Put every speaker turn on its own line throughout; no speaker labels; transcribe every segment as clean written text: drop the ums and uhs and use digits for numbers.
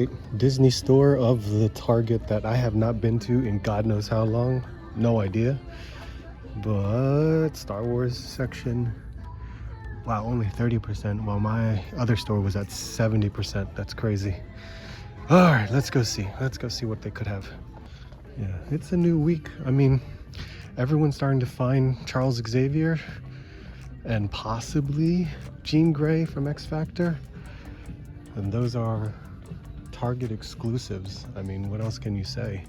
right, Disney store of the Target that I have not been to in God knows how long. No idea. But Star Wars section. Wow, only 30%. Well, my other store was at 70%. That's crazy. All right, let's go see. Let's go see what they could have. Yeah, it's a new week. I mean, everyone's starting to find Charles Xavier and possibly Jean Grey from X Factor. And those are Target exclusives. I mean, what else can you say?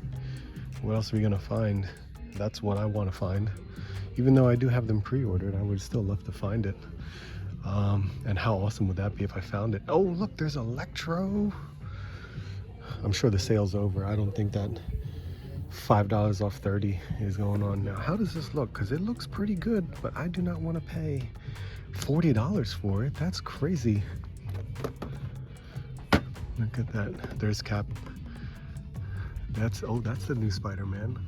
What else are we gonna find? That's what I want to find. Even though I do have them pre-ordered, I would still love to find it. And how awesome would that be if I found it? Oh, look, there's Electro. I'm sure the sale's over. I don't think that $5 off 30 is going on now. How does this look? Because it looks pretty good, but I do not want to pay $40 for it. That's crazy. Look at that. There's Cap. That's the new Spider-Man.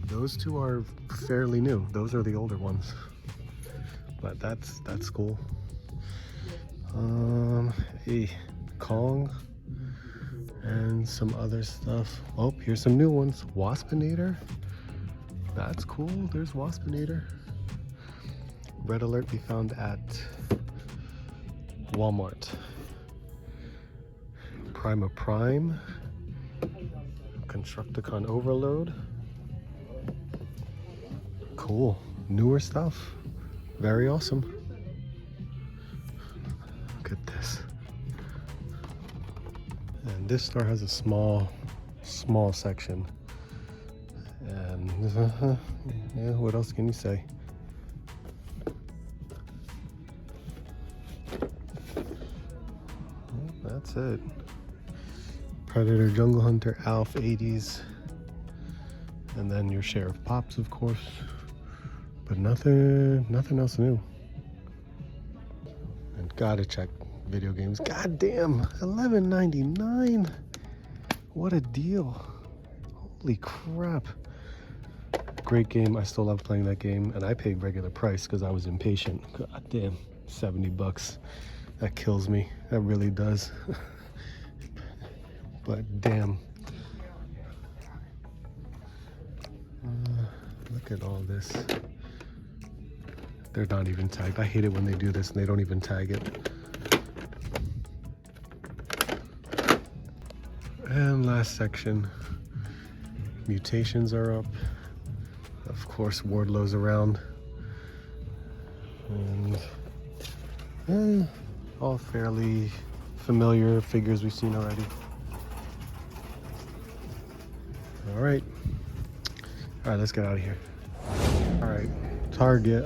Those two are fairly new. Those are the older ones. But that's cool. Hey, Kong and some other stuff. Oh, here's some new ones. Waspinator. That's cool. There's Waspinator. Red Alert we found at Walmart. Prima Prime. Constructicon Overload. Cool. Newer stuff. Very awesome. Look at this. And this store has a small section. And yeah, what else can you say? That's it. Predator, Jungle Hunter, Alf, 80s. And then your share of Pops, of course. But nothing else new. And gotta check video games. God damn, $11.99. What a deal. Holy crap. Great game. I still love playing that game. And I paid regular price because I was impatient. God damn, 70 bucks. That kills me. That really does. But damn. Look at all this. They're not even tagged. I hate it when they do this and they don't even tag it. And last section. Mutations are up. Of course, Wardlow's around. And all fairly familiar figures we've seen already. All right, let's get out of here. All right, Target,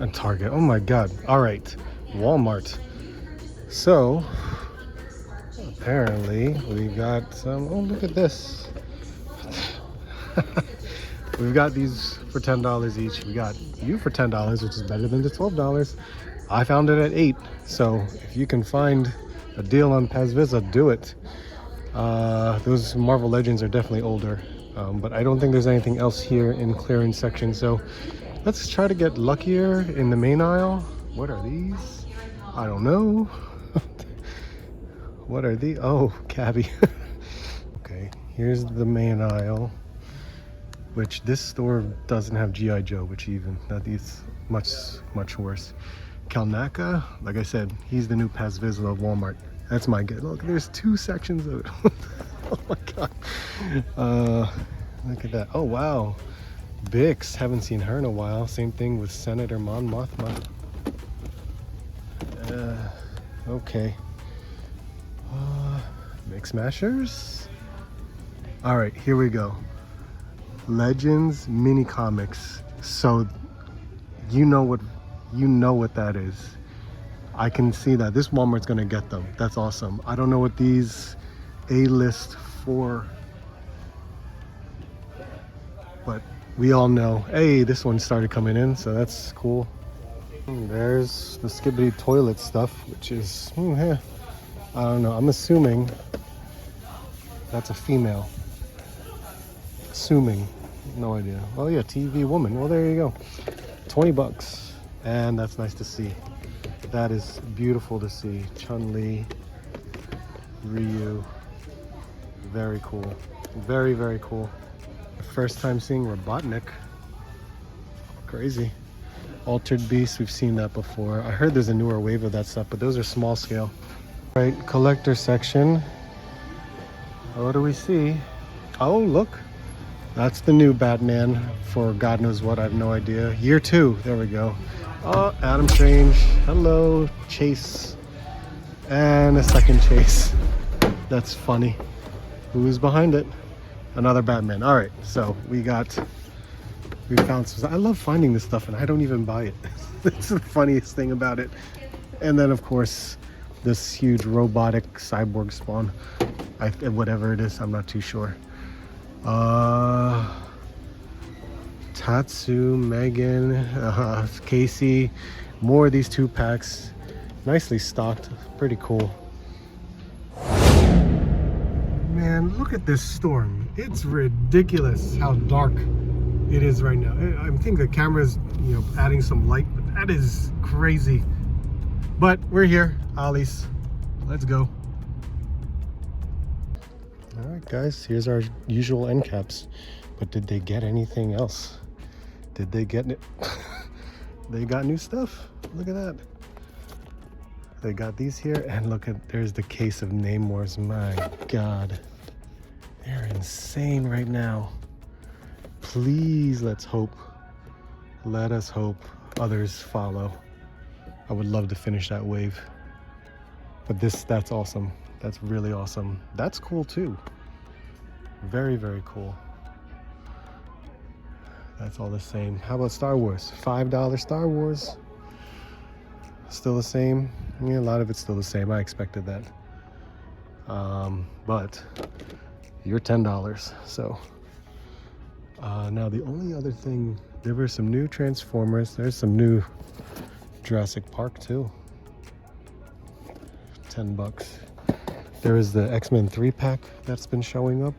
oh my God. All right, Walmart. So, apparently we got some, oh, look at this. We've got these for $10 each. We got you for $10, which is better than the $12. I found it at $8. So if you can find a deal on Paz Visa, do it. Those Marvel Legends are definitely older. But I don't think there's anything else here in clearance section. So let's try to get luckier in the main aisle. What are these? I don't know. What are these? Oh, Cabby. Okay, here's the main aisle, which this store doesn't have G.I. Joe, which even, that is much worse. Kalnaka, like I said, he's the new Paz Vizsla of Walmart. That's my guess. Look, there's two sections of it. Oh my God. Look at that. Oh wow. Bix, haven't seen her in a while. Same thing with Senator Mon Mothma. Okay. Mix Mashers. All right, here we go. Legends mini comics. So you know what that is. I can see that this Walmart's gonna get them. That's awesome. I don't know what these A-list for, but we all know. Hey, this one started coming in, so that's cool. There's the Skibbity toilet stuff, which is, I don't know. I'm assuming that's a female. Assuming, no idea. Oh yeah, TV woman. Well, there you go. 20 bucks, and that's nice to see. That is beautiful to see. Chun-Li, Ryu. Very cool. Very, very cool. First time seeing Robotnik. Crazy. Altered Beast, we've seen that before. I heard there's a newer wave of that stuff, but those are small scale. Right, collector section. What do we see? Oh, look. That's the new Batman for God knows what. I have no idea. Year 2. There we go. Oh, Adam Strange. Hello, Chase. And a second Chase. That's funny. Who's behind it? Another Batman. All right, so we found some. I love finding this stuff and I don't even buy it. That's the funniest thing about it. And then of course this huge robotic cyborg spawn, whatever it is, I'm not too sure. Tatsu, Megan, Casey, more of these 2-packs, nicely stocked, pretty cool. Man, look at this storm. It's ridiculous how dark it is right now. I think the camera's, adding some light, but that is crazy. But we're here, Ollie's. Let's go. All right, guys, here's our usual end caps. But did they get anything else? Did they get it? They got new stuff. Look at that. They got these here, and look at, there's the case of Namors. My God. They're insane right now. Please, let's hope. Let us hope others follow. I would love to finish that wave. But that's awesome. That's really awesome. That's cool too. Very, very cool. That's all the same. How about Star Wars? $5 Star Wars. Still the same. I mean, a lot of it's still the same. I expected that. But you're $10. So now the only other thing, there were some new Transformers. There's some new Jurassic Park too. $10. There is the X-Men 3-pack that's been showing up,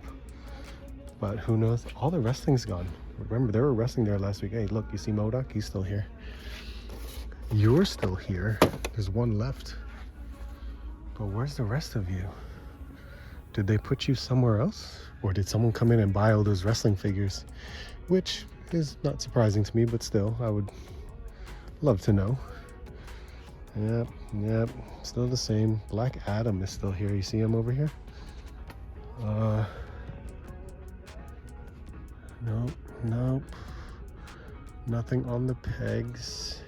but who knows? All the wrestling's gone. Remember, they were wrestling there last week. Hey, look, you see MODOK? He's still here. You're still here. There's one left. But where's the rest of you? Did they put you somewhere else? Or did someone come in and buy all those wrestling figures? Which is not surprising to me, but still, I would love to know. Yep, still the same. Black Adam is still here. You see him over here? Nope. Nothing on the pegs.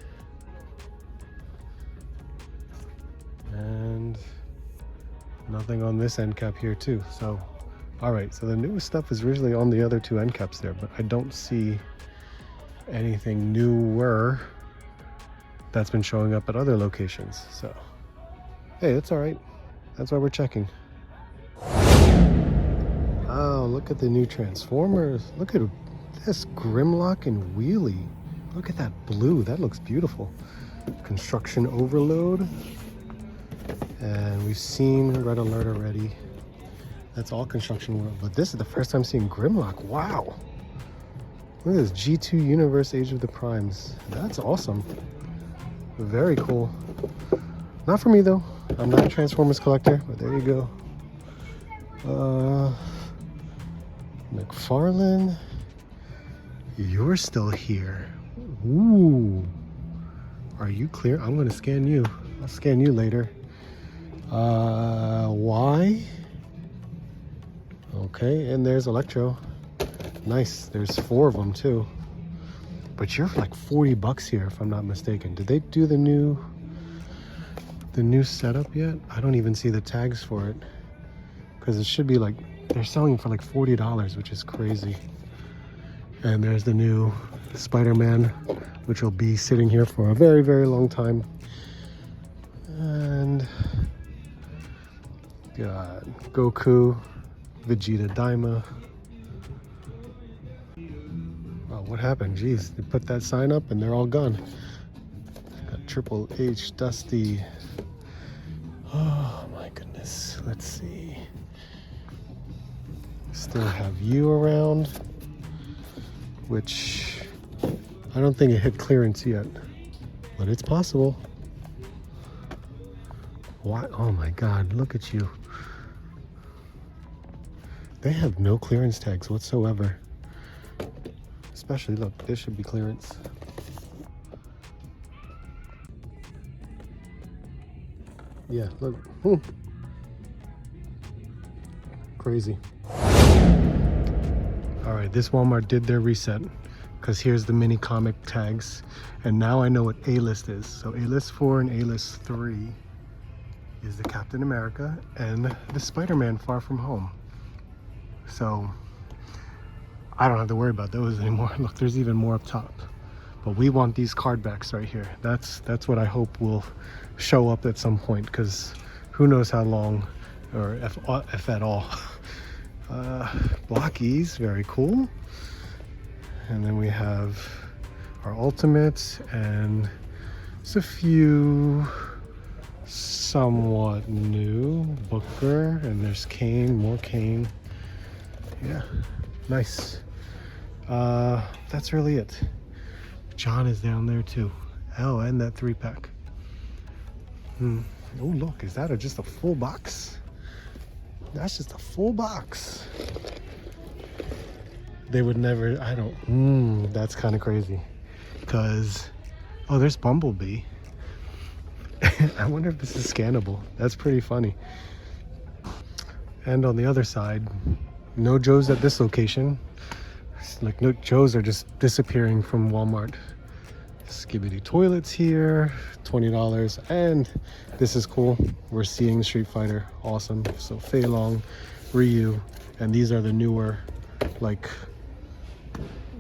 And nothing on this end cap here too. So, all right, so the newest stuff is originally on the other 2 end caps there, but I don't see anything newer that's been showing up at other locations. So, hey, that's all right. That's why we're checking. Oh, look at the new Transformers. Look at this Grimlock and Wheelie. Look at that blue. That looks beautiful. Construction Overload. And we've seen Red Alert already. That's all Construction World. But this is the first time seeing Grimlock. Wow. Look at this G2 Universe Age of the Primes. That's awesome. Very cool. Not for me though. I'm not a Transformers collector, but there you go. McFarlane, you're still here. Ooh. Are you clear? I'm gonna scan you. I'll scan you later. Why? Okay, and there's Electro. Nice. There's 4 of them too. But you're like $40 here, if I'm not mistaken. Did they do the new setup yet? I don't even see the tags for it, because it should be like, they're selling for like $40, which is crazy. And there's the new Spider-Man, which will be sitting here for a very, very long time. And got Goku, Vegeta, Daima. Oh, what happened? Jeez, they put that sign up and they're all gone. Got Triple H, Dusty. Oh my goodness. Let's see. Still have you around, which I don't think it hit clearance yet, but it's possible. Why? Oh my God, look at you. they have no clearance tags whatsoever. Especially, look, this should be clearance. Yeah, look. Crazy. All right, this Walmart did their reset because here's the mini comic tags. And now I know what A-list is. So A-list 4 and A-list 3 is the Captain America and the Spider-Man Far From Home. So I don't have to worry about those anymore. Look, there's even more up top. But we want these card backs right here. That's what I hope will show up at some point, because who knows how long, or if at all. Blockies, very cool. And then we have our Ultimates, and it's a few somewhat new. Booker, and there's Kane, more Kane. Yeah, nice. That's really it. John is down there too. Oh, and that 3-pack. Oh, look, is that just a full box? That's just a full box. They would never, I don't, that's kind of crazy. Because, oh, there's Bumblebee. I wonder if this is scannable. That's pretty funny. And on the other side, no Joes at this location. Like, no Joes are just disappearing from Walmart. Skibidi toilets here, $20. And this is cool. We're seeing Street Fighter. Awesome. So Fei Long, Ryu, and these are the newer, like,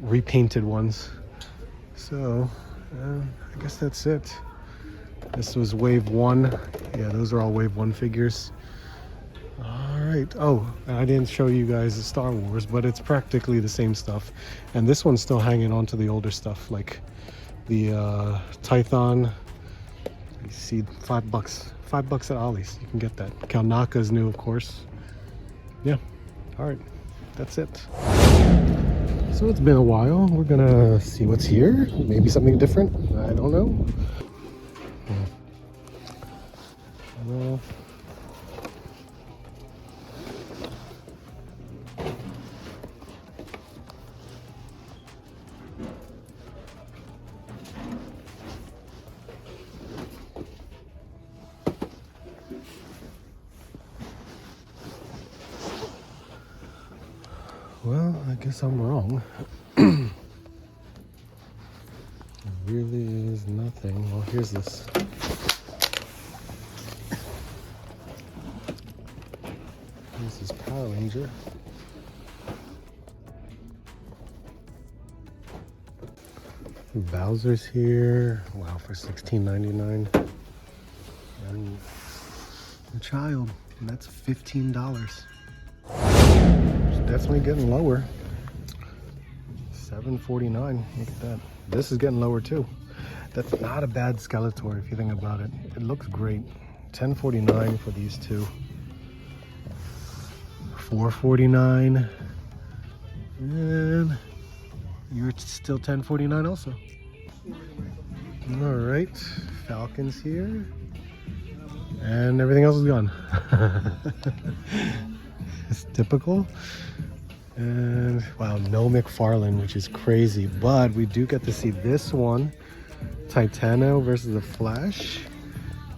repainted ones. So I guess that's it. This was wave 1. Yeah, those are all wave 1 figures. All right. Oh, and I didn't show you guys the Star Wars, but it's practically the same stuff. And this one's still hanging on to the older stuff, like the Tython. You see, $5. $5 at Ollie's. You can get that. Kalnaka's new, of course. Yeah. All right. That's it. So it's been a while. We're gonna see what's here. Maybe something different. I don't know. Well, I guess I'm wrong. There really is nothing. Well, here's this. This is Power Ranger. Bowser's here. Wow, for $16.99. And a child, and that's $15. It's definitely getting lower. $7.49. Look at that. This is getting lower too. That's not a bad Skeletor if you think about it. It looks great. $10.49 for these two. $4.49. And you're still $10.49 also. All right, Falcon's here. And everything else is gone. It's typical. And wow, no McFarlane, which is crazy. But we do get to see this one. Titano versus the Flash.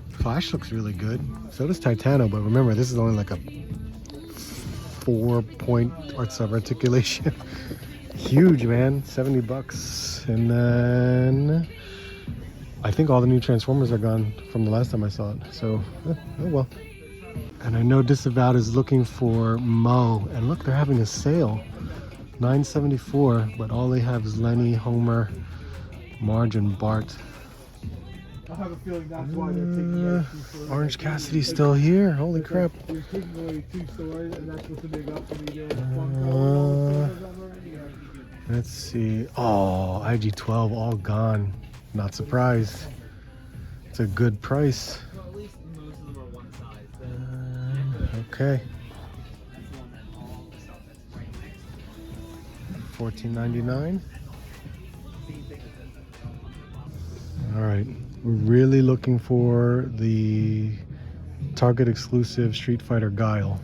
Flash looks really good. So does Titano, but remember, this is only like a 4-point arts of articulation. Huge, man. $70. And then I think all the new Transformers are gone from the last time I saw it. So, oh well. And I know Disavowed is looking for Mo. And look, they're having a sale. $9.74, but all they have is Lenny, Homer, Marge, and Bart.
I have a feeling that's why they're taking away 2 stories.
Orange Cassidy's still here. Holy crap.
You're taking away 2 stories, and that's what's to make up for me there. Funko.
Let's see. Oh, IG-12 all gone. Not surprised. It's a good price.
Well, at least most of them are one size.
Okay.
That's the one that all the stuff that's right next to it.
$14.99. All right. We're really looking for the Target exclusive Street Fighter Guile.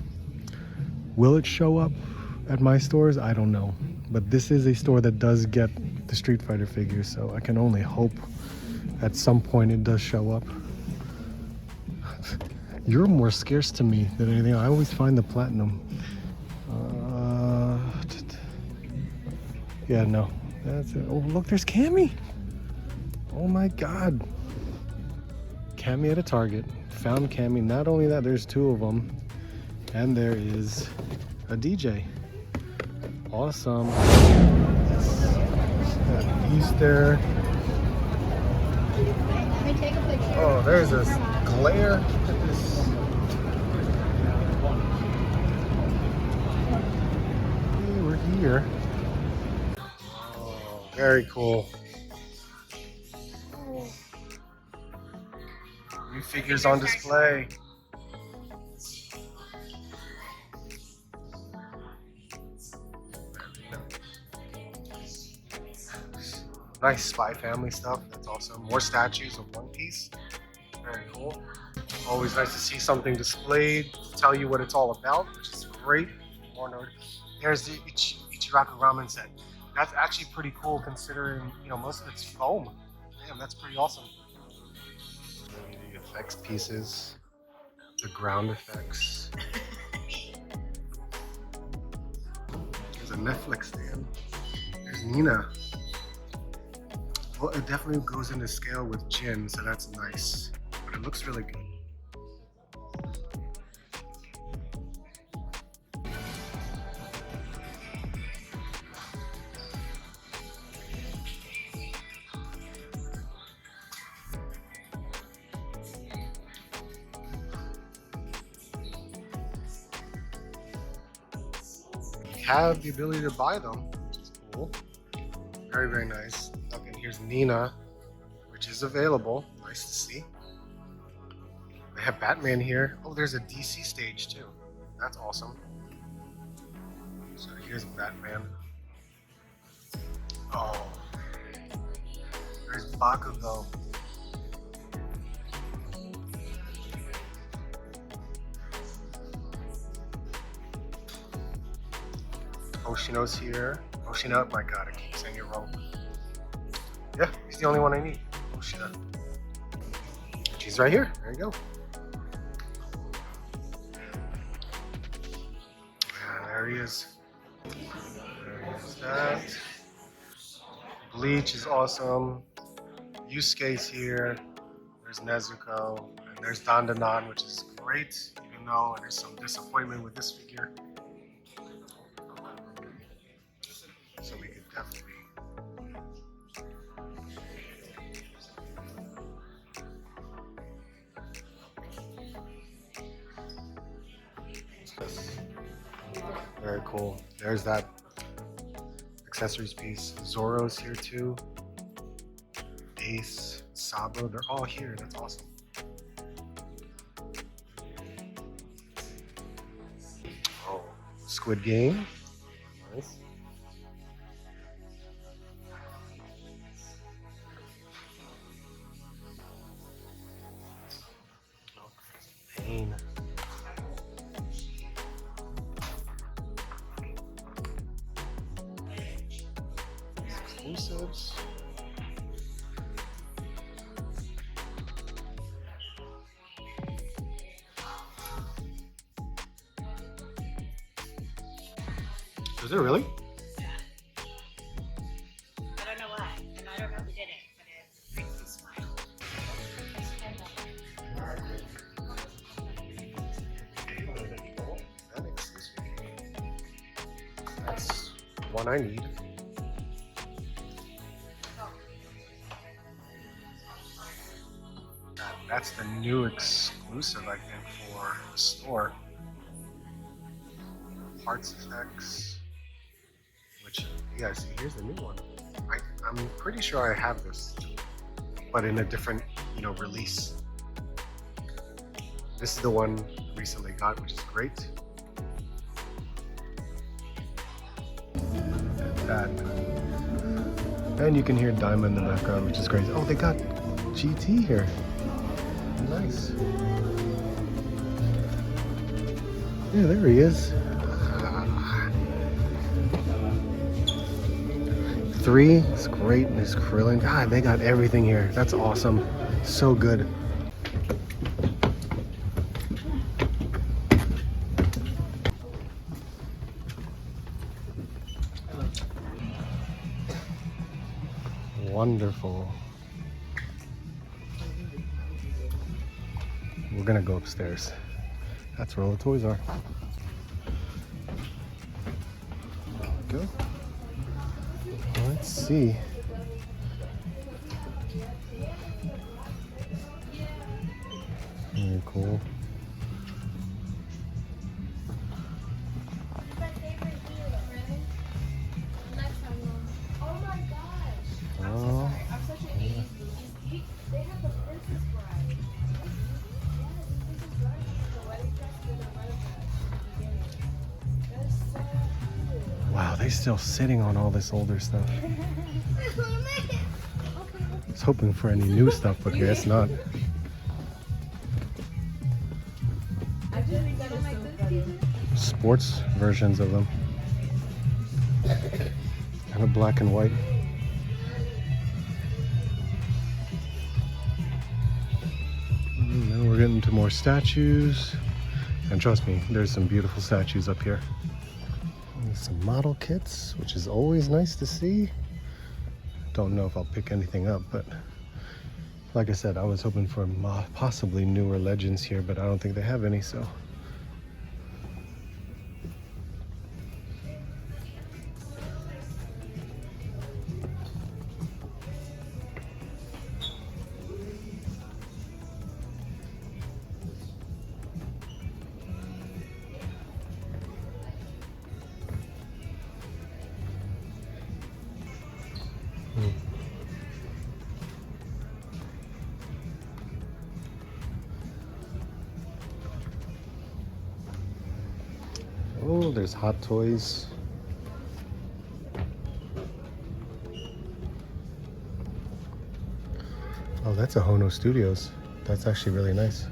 Will it show up? at my stores, I don't know. But this is a store that does get the Street Fighter figures, so I can only hope at some point it does show up. You're more scarce to me than anything. I always find the platinum. Yeah, no. That's it. Oh, look, there's Cammy. Oh my God. Cammy at a Target. Found Cammy. Not only that, there's two of them. And there is a DJ. Awesome. He's there.
Let me take a picture.
Oh, there's this glare. Look at this. Hey, we're here. Oh, very cool. New figures on display. Nice Spy Family stuff. That's awesome. More statues of One Piece. Very cool. Always nice to see something displayed, tell you what it's all about, which is great. More note. There's the Ichiraku ramen set. That's actually pretty cool considering, you know, most of it's foam. Damn, that's pretty awesome. The effects pieces, the ground effects. There's a Netflix stand. There's Nina. Well, it definitely goes into scale with Jin, so that's nice. But it looks really good. You have the ability to buy them, which is cool. Very, very nice. Okay, here's Nina, which is available. Nice to see. They have Batman here. Oh, there's a DC stage too. That's awesome. So here's Batman. Oh, there's Bakugo. Oshino's here. Oshino, my God, I keep saying it wrong. Yeah, he's the only one I need. Oshino. She's right here. There you go. And there he is. There is that. Bleach is awesome. Yusuke's here. There's Nezuko. And there's Dandanan, which is great, even though there's some disappointment with this figure. So we could definitely very cool. There's that accessories piece. Zoro's here too. Ace, Sabo, they're all here. That's awesome. Oh, Squid Game. Nice. Pain. Exclusives. Is it really?
Yeah. I don't know why, and I don't know who did it, but it makes me smile.
That's one I need. That's the new exclusive, I think, for the store. Parts effects, which, yeah, see, here's the new one. I'm pretty sure I have this, but in a different, you know, release. This is the one I recently got, which is great. That. And you can hear Diamond in the background, which is crazy. Oh, they got GT here. Nice. Yeah, there he is. 3. It's great. There's Krillin. God, they got everything here. That's awesome. So good. Wonderful. We're gonna go upstairs. That's where all the toys are. Go. Let's see. Very cool. Oh. Wow, they're still sitting on all this older stuff. I was hoping for any new stuff, but I guess not. Sports versions of them. Kind of black and white. And then we're getting to more statues. And trust me, there's some beautiful statues up here. And some model kits, which is always nice to see. Don't know if I'll pick anything up, but like I said, I was hoping for possibly newer legends here, but I don't think they have any, so. Oh, there's Hot Toys. Oh, that's a Hono Studios. That's actually really nice.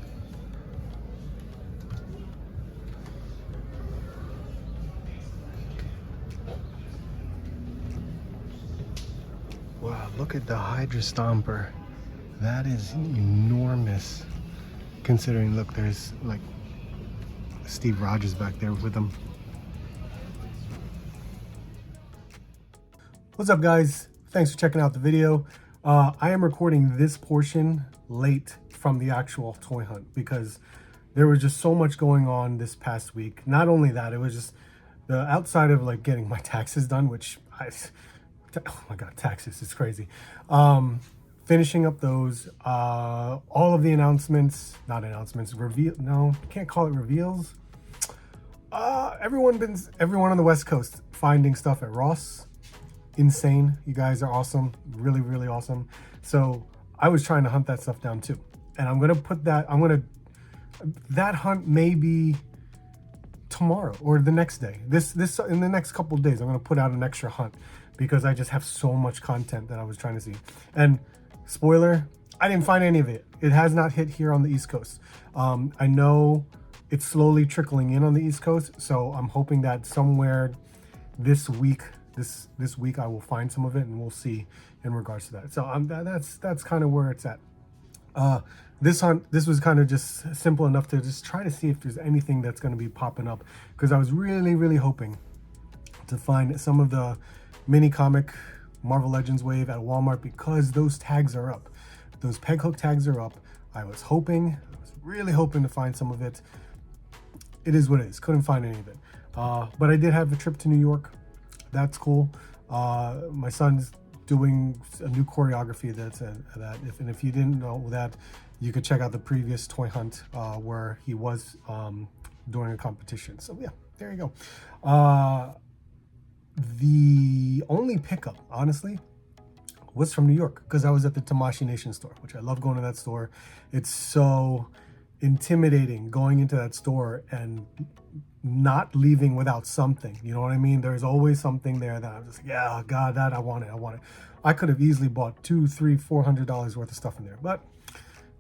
Wow, look at the Hydra Stomper. That is enormous. Considering, look, there's like Steve Rogers back there with them. What's up, guys? Thanks for checking out the video. I am recording this portion late from the actual toy hunt because there was just so much going on this past week. Not only that, it was just the outside of like getting my taxes done, which oh my god, taxes, it's crazy. Finishing up those, all of the announcements, not announcements, no, can't call it reveals. Everyone on the West Coast finding stuff at Ross. Insane. You guys are awesome. Really, really awesome. So I was trying to hunt that stuff down too. And I'm going to put that, that hunt maybe tomorrow or the next day. This in the next couple of days, I'm going to put out an extra hunt because I just have so much content that I was trying to see. And spoiler, I didn't find any of it. It has not hit here on the East Coast. I know it's slowly trickling in on the East Coast. So I'm hoping that somewhere this week, this week I will find some of it and we'll see in regards to that. So that's kind of where it's at. This hunt, this was kind of just simple enough to just try to see if there's anything that's going to be popping up, because I was really, really hoping to find some of the mini comic Marvel Legends wave at Walmart because those tags are up. Those peg hook tags are up. I was really hoping to find some of it. It is what it is. Couldn't find any of it. But I did have a trip to New York. That's cool. My son's doing a new choreography if you didn't know that, you could check out the previous toy hunt where he was doing a competition. So yeah, there you go. The only pickup, honestly, was from New York because I was at the Tamashii Nation store, which I love going to that store. It's so intimidating going into that store and not leaving without something, you know what I mean? There's always something there that I'm just like, yeah, God, that I want it. I could have easily bought $200, $300, $400 worth of stuff in there, but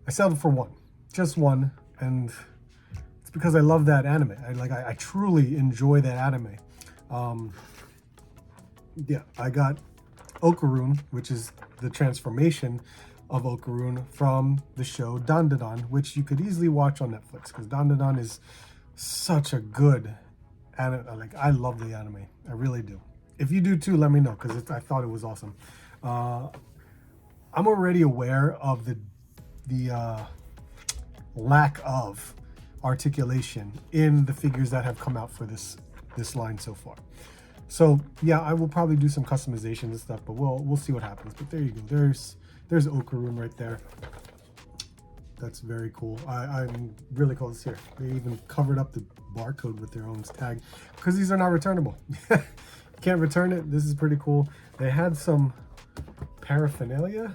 I settled for one, just one, and it's because I love that anime. I truly enjoy that anime. Yeah, I got Okarun, which is the transformation of Okarun from the show Dandadan, which you could easily watch on Netflix, because Dandadan is such a good anime. Like, I love the anime, I really do. If you do too, let me know, because I thought it was awesome. I'm already aware of the lack of articulation in the figures that have come out for this line so far. So yeah, I will probably do some customization and stuff, but we'll see what happens. But there you go. There's Okarun right there. That's very cool. I'm really cool. This here. They even covered up the barcode with their own tag, because these are not returnable. Can't return it. This is pretty cool. They had some paraphernalia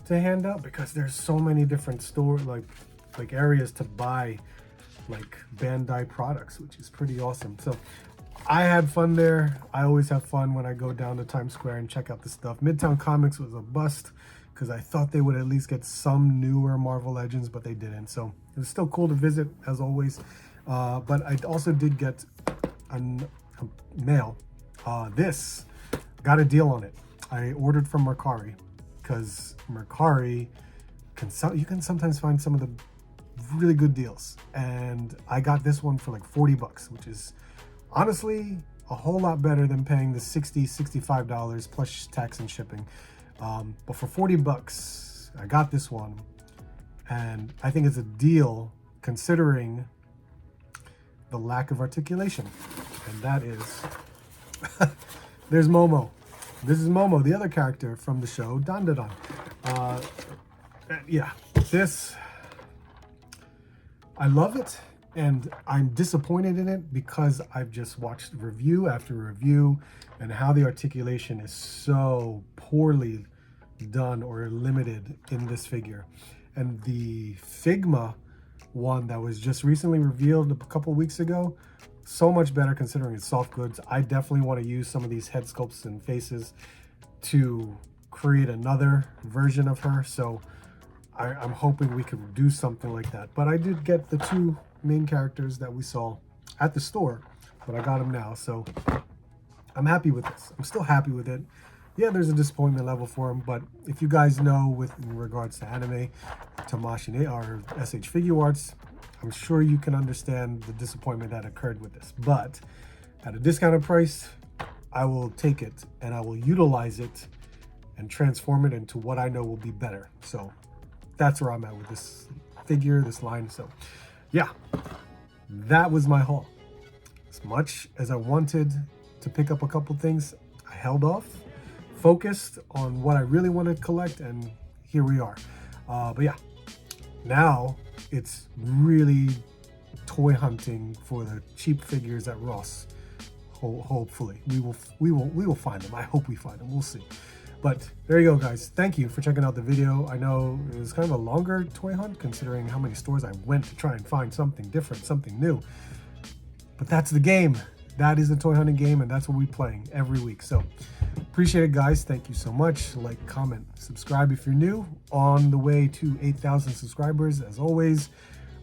to hand out, because there's so many different store like areas to buy like Bandai products, which is pretty awesome. So I had fun there. I always have fun when I go down to Times Square and check out the stuff. Midtown Comics was a bust, because I thought they would at least get some newer Marvel Legends, but they didn't. So it was still cool to visit, as always. But I also did get a mail. This got a deal on it. I ordered from Mercari, because Mercari you can sometimes find some of the really good deals, and I got this one for like 40 bucks, which is honestly a whole lot better than paying the $65 plus tax and shipping. But for 40 bucks, I got this one, and I think it's a deal considering the lack of articulation. And that is, there's Momo. This is Momo, the other character from the show Dandadan. Yeah, this, I love it, and I'm disappointed in it, because I've just watched review after review and how the articulation is so poorly done or limited in this figure. And the Figma one that was just recently revealed a couple weeks ago, so much better considering it's soft goods. I definitely want to use some of these head sculpts and faces to create another version of her. So I'm hoping we could do something like that. But I did get the two main characters that we saw at the store, but I got them now. So I'm happy with this. I'm still happy with it. Yeah, there's a disappointment level for them, but if you guys know in regards to anime, Tamashii or SH Figure Arts, I'm sure you can understand the disappointment that occurred with this. But at a discounted price, I will take it and I will utilize it and transform it into what I know will be better. So that's where I'm at with this figure, this line. So yeah, that was my haul. As much as I wanted to pick up a couple things, I held off, focused on what I really want to collect, and here we are. But yeah, now it's really toy hunting for the cheap figures at Ross. Hopefully we will find them. I hope we find them. We'll see. But there you go, guys. Thank you for checking out the video. I know it was kind of a longer toy hunt considering how many stores I went to try and find something different, something new. But that's the game. That is the toy hunting game, and that's what we're playing every week. So appreciate it, guys. Thank you so much. Like, comment, subscribe if you're new. On the way to 8,000 subscribers, as always.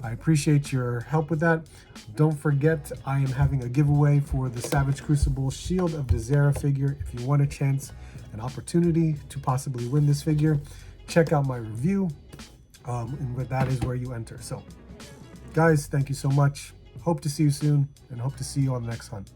I appreciate your help with that. Don't forget, I am having a giveaway for the Savage Crucible Shield of Desera figure. If you want a chance, an opportunity to possibly win this figure, check out my review, and that is where you enter. So guys, thank you so much. Hope to see you soon, and hope to see you on the next hunt.